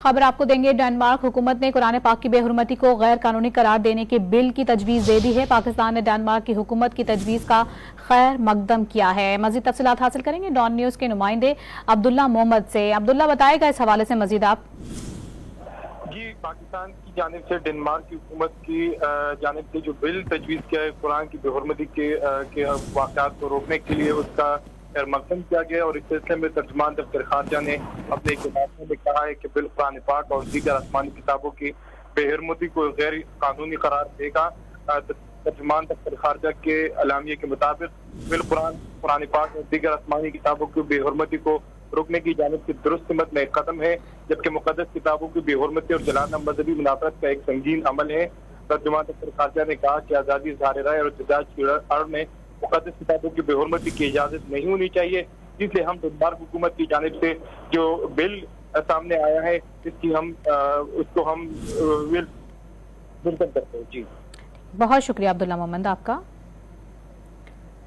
खबर आपको देंगे। डेनमार्क हुकूमत ने कुरान पाक की बेहुरमती को गैर कानूनी करार देने के बिल की तजवीज़ दे दी है। पाकिस्तान ने डेनमार्क की हुकूमत की तजवीज़ का खैर मकदम किया है। मज़ीद तफसीलात हासिल करेंगे डॉन न्यूज़ के नुमाइंदे अब्दुल्ला मोहम्मद से। अब्दुल्ला, बताएगा इस हवाले से मज़ीद आप। जी, पाकिस्तान की जानिब से डेनमार्क की हुकूमत की जानिब से जो बिल तजवीज़ किया है कुरान की बेहुरमती के वाक़यात को रोकने के लिए, उसका मकदम किया गया और इस सिलसिले में तर्जुमान दफ्तर खारजा ने अपने एक बयान में कहा है कि बिल कुरान पाक और दीगर आसमानी किताबों की बेहुरमती को गैर कानूनी करार देगा। तर्जुमान दफ्तर खारजा के अलामिया के मुताबिक बिल कुरान पाक और दीगर आसमानी किताबों की बेहुरमती को रोकने की जानिब से दुरुस्त सिमत में एक कदम है, जबकि मुक़द्दस किताबों की बेहुरमती और जलाना मजहबी मुनाफरत का एक संगीन अमल है। तर्जुमान दफ्तर खारजा ने कहा कि आज़ादी इज़हार राय और एहतजाज की आड़ में मुक़द्दस किताबों की बेहुरमती की इजाज़त नहीं होनी चाहिए, इसलिए हम डेनमार्क हुकूमत की जानिब से जो बिल सामने आया है इसकी उसको हम वेलकम करते हैं। जी, बहुत शुक्रिया अब्दुल्ला मोहम्मद आपका।